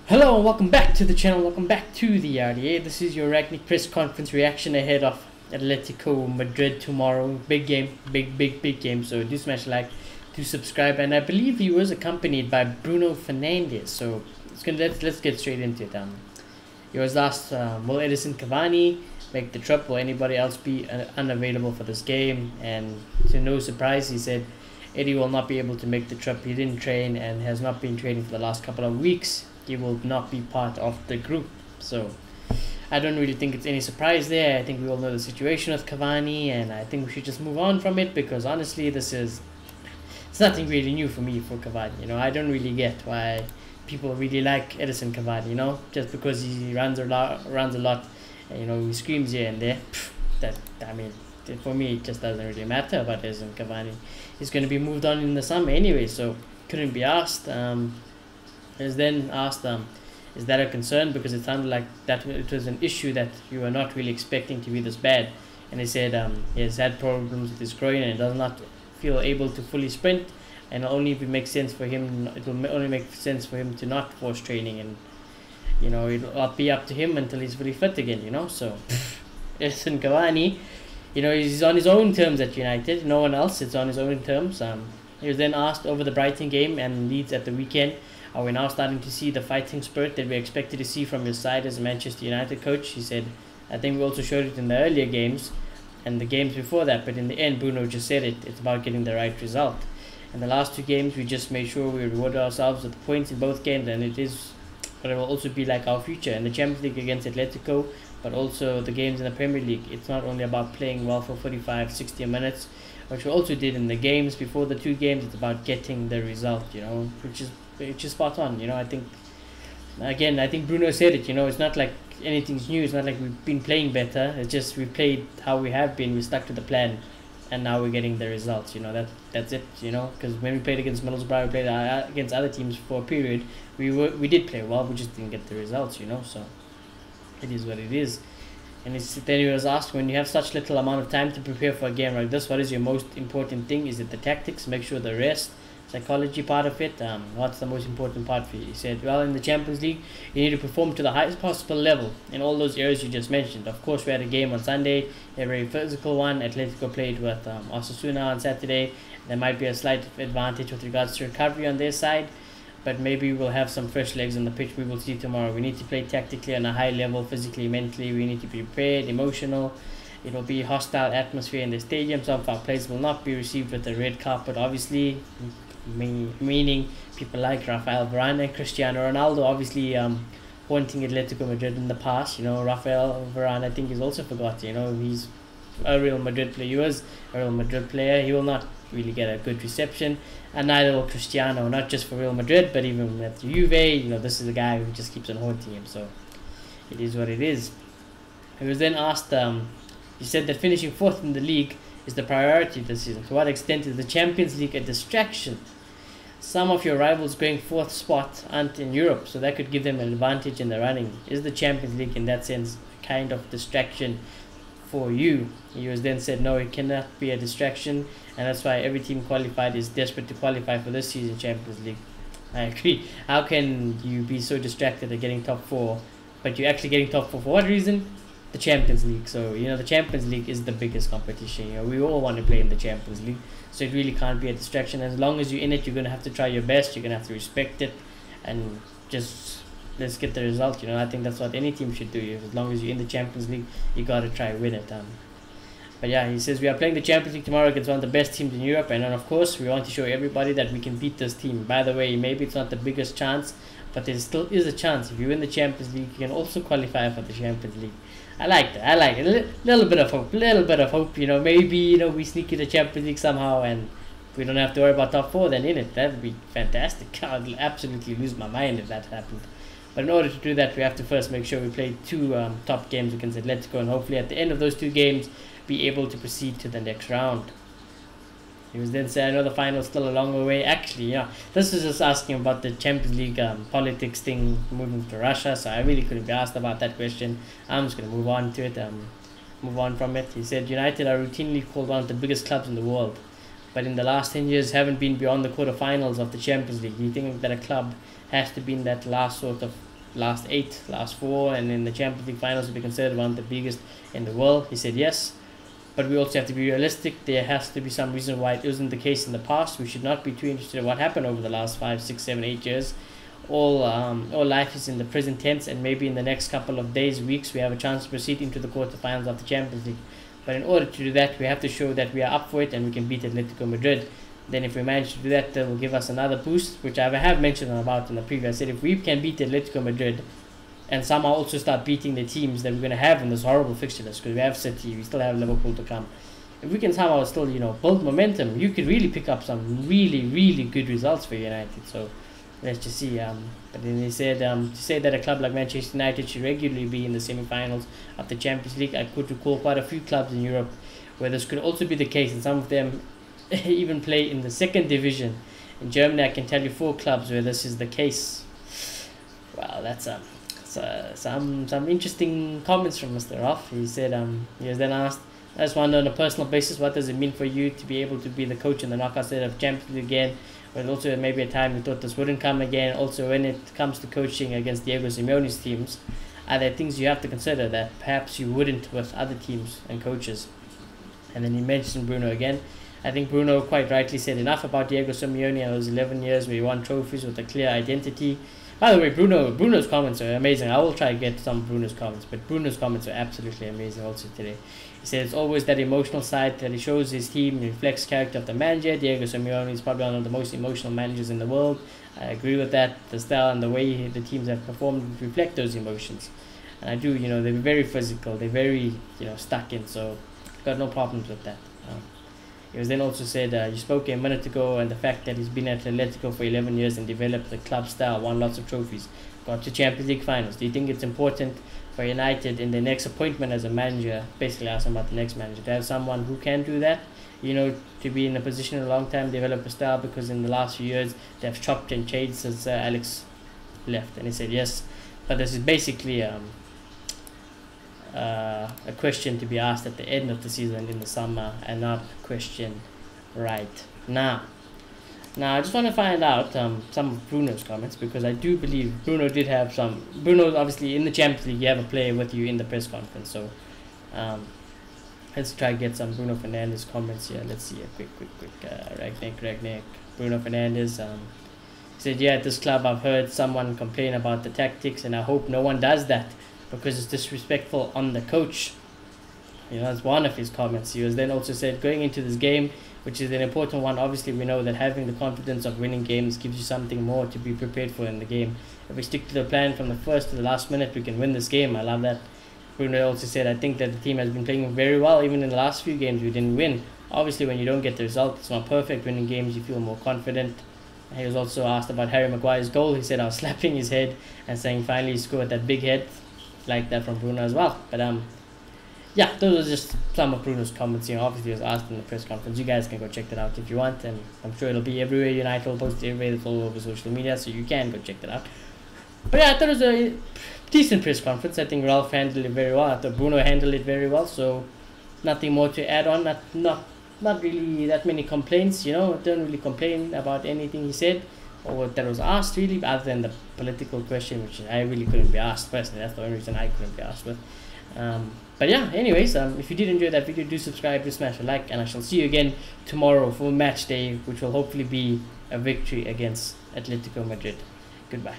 Hello and welcome back to the channel, welcome back to the RDA. This is your Rangnick press conference reaction ahead of Atletico Madrid tomorrow. Big game, big game. So do smash like, do subscribe, and I believe he was accompanied by Bruno Fernandes. So let's get straight into it. He was asked, will Edison Cavani make the trip? Will anybody else be unavailable for this game? And to no surprise, he said Eddie will not be able to make the trip. He didn't train and has not been training for the last couple of weeks. He will not be part of the group. So I don't really think it's any surprise there. I think we all know the situation with Cavani, and I think we should just move on from it, because honestly it's nothing really new for me for Cavani. You know, I don't really get why people really like Edison Cavani, you know, just because he runs a lot, and, you know, he screams here and there. For me, it just doesn't really matter about Edison Cavani. He's going to be moved on in the summer anyway, so couldn't be asked. Is then asked, is that a concern? Because it sounded like that it was an issue that you were not really expecting to be this bad. And he said he has had problems with his groin and does not feel able to fully sprint. And only if it makes sense for him, it will only make sense for him to not force training. And, you know, it'll be up to him until he's fully fit again, you know. So, Edison Cavani, you know, he's on his own terms at United. No one else. It's on his own terms. He was then asked over the Brighton game and Leeds at the weekend, are we now starting to see the fighting spirit that we expected to see from your side as a Manchester United coach? He said, I think we also showed it in the earlier games and the games before that, but in the end, Bruno just said it. It's about getting the right result. In the last two games, we just made sure we rewarded ourselves with points in both games, and it will also be like our future in the Champions League against Atletico, but also the games in the Premier League. It's not only about playing well for 45, 60 minutes, which we also did in the games before the two games. It's about getting the result, you know, which is spot on. You know, I think Bruno said it, you know, it's not like anything's new. It's not like we've been playing better. It's just we played how we have been. We stuck to the plan, and now we're getting the results. You know, that's it. You know, because when we played against Middlesbrough, we played against other teams for a period. We did play well. We just didn't get the results. You know, so it is what it is. And then he was asked, when you have such little amount of time to prepare for a game like this, what is your most important thing? Is it the tactics? Make sure the rest, psychology part of it. What's the most important part for you? He said, well, in the Champions League, you need to perform to the highest possible level in all those areas you just mentioned. Of course, we had a game on Sunday, a very physical one. Atletico played with Osasuna on Saturday. There might be a slight advantage with regards to recovery on their side, but maybe we'll have some fresh legs on the pitch. We will see tomorrow. We need to play tactically on a high level, physically, mentally. We need to be prepared, emotional. It will be a hostile atmosphere in the stadium. Some of our players will not be received with a red carpet, obviously, meaning people like Rafael Varane and Cristiano Ronaldo, obviously haunting Atletico Madrid in the past. You know, Rafael Varane, I think, is also forgotten. You know, he's a Real Madrid player. He was a Real Madrid player. He will not really get a good reception, and neither will Cristiano, not just for Real Madrid, but even at Juve. You know, this is a guy who just keeps on haunting him, so it is what it is. He was then asked, he said that finishing fourth in the league is the priority this season. To what extent is the Champions League a distraction? Some of your rivals going fourth spot aren't in Europe, so that could give them an advantage in the running. Is the Champions League in that sense a kind of distraction for you? He was then said, no, it cannot be a distraction, and that's why every team qualified is desperate to qualify for this season Champions League. I agree. How can you be so distracted at getting top four, but you're actually getting top four for what reason? The Champions League. So, you know, the Champions League is the biggest competition. You know, we all want to play in the Champions League, so it really can't be a distraction. As long as you're in it, you're going to have to try your best. You're going to have to respect it, and just let's get the result. You know, I think that's what any team should do. As long as you're in the Champions League, you got to try win it. But yeah, he says we are playing the Champions League tomorrow against one of the best teams in Europe, and then of course we want to show everybody that we can beat this team. By the way, maybe it's not the biggest chance, but there still is a chance. If you win the Champions League, you can also qualify for the Champions League. I like that. I like it. A little bit of hope. You know, maybe, you know, we sneak in the Champions League somehow, and we don't have to worry about top four then in it. That would be fantastic. I'd absolutely lose my mind if that happened. But in order to do that, we have to first make sure we play two top games against Atletico, and hopefully at the end of those two games, be able to proceed to the next round. He was then saying, I know the final's still a long way away. Actually, yeah, this is just asking about the Champions League politics thing moving to Russia, so I really couldn't be asked about that question. I'm just going to move on to it, move on from it. He said, United are routinely called one of the biggest clubs in the world, but in the last 10 years haven't been beyond the quarterfinals of the Champions League. Do you think that a club has to be in that last sort of last 8, last 4, and in the Champions League finals to be considered one of the biggest in the world? He said yes, but we also have to be realistic. There has to be some reason why it wasn't the case in the past. We should not be too interested in what happened over the last 5, 6, 7, 8 years. All life is in the present tense, and maybe in the next couple of days, weeks, we have a chance to proceed into the quarterfinals of the Champions League. But in order to do that, we have to show that we are up for it and we can beat Atletico Madrid. Then if we manage to do that, that will give us another boost, which I have mentioned about in the previous. I said if we can beat Atletico Madrid and somehow also start beating the teams that we're going to have in this horrible fixture list, because we have City, we still have Liverpool to come. If we can somehow still, build momentum, you could really pick up some really, really good results for United. So let's just see. But then he said to say that a club like Manchester United should regularly be in the semi-finals of the Champions League. I could recall quite a few clubs in Europe where this could also be the case, and some of them even play in the second division. In Germany, I can tell you 4 clubs where this is the case. Well, that's some interesting comments from Mr. Ralf. He said he was then asked, I just wonder on a personal basis, what does it mean for you to be able to be the coach in the knockout stage of Champions League again? But also maybe a time you thought this wouldn't come again. Also, when it comes to coaching against Diego Simeone's teams, are there things you have to consider that perhaps you wouldn't with other teams and coaches? And then he mentioned Bruno again. I think Bruno quite rightly said enough about Diego Simeone and those 11 years where he won trophies with a clear identity. By the way, Bruno's comments are amazing. I will try to get some of Bruno's comments, but Bruno's comments are absolutely amazing also today. He said it's always that emotional side that he shows his team, reflects character of the manager. Diego Simeone is probably one of the most emotional managers in the world. I agree with that. The style and the way the teams have performed reflect those emotions. And I do, they're very physical. They're very, stuck in. So got no problems with that. He was then also said, you spoke a minute ago, and the fact that he's been at Atletico for 11 years and developed the club style, won lots of trophies, got to Champions League finals. Do you think it's important for United in the next appointment as a manager, basically asking about the next manager, to have someone who can do that, to be in a position a long time, develop a style, because in the last few years they've chopped and changed since Alex left? And he said yes, but this is basically a question to be asked at the end of the season in the summer, and not a question right now. Now I just want to find out some of Bruno's comments, because I do believe Bruno did have some. Bruno, obviously in the Champions League, you have a player with you in the press conference, so let's try to get some Bruno Fernandes comments here. Let's see a quick Rangnick. Bruno Fernandes said, yeah, at this club I've heard someone complain about the tactics, and I hope no one does that, because it's disrespectful on the coach. That's one of his comments. He was then also said, going into this game, which is an important one, obviously we know that having the confidence of winning games gives you something more to be prepared for in the game. If we stick to the plan from the first to the last minute, we can win this game. I love that. Bruno also said, I think that the team has been playing very well. Even in the last few games we didn't win. Obviously when you don't get the result, it's not perfect. Winning games, you feel more confident. He was also asked about Harry Maguire's goal. He said, I was slapping his head and saying finally he scored that big head. Like that from Bruno as well. But yeah, those are just some of Bruno's comments. Obviously he was asked in the press conference. You guys can go check that out if you want, and I'm sure it'll be everywhere. United will post it everywhere. It's all over social media, so you can go check that out. But yeah, I thought it was a decent press conference. I think Ralf handled it very well. I thought Bruno handled it very well, so nothing more to add on. Not really that many complaints. Don't really complain about anything he said or that was asked, really, other than the political question, which I really couldn't be asked personally. That's the only reason I couldn't be asked with. But yeah, anyways, if you did enjoy that video, do subscribe, do smash a like, and I shall see you again tomorrow for match day, which will hopefully be a victory against Atletico Madrid. Goodbye.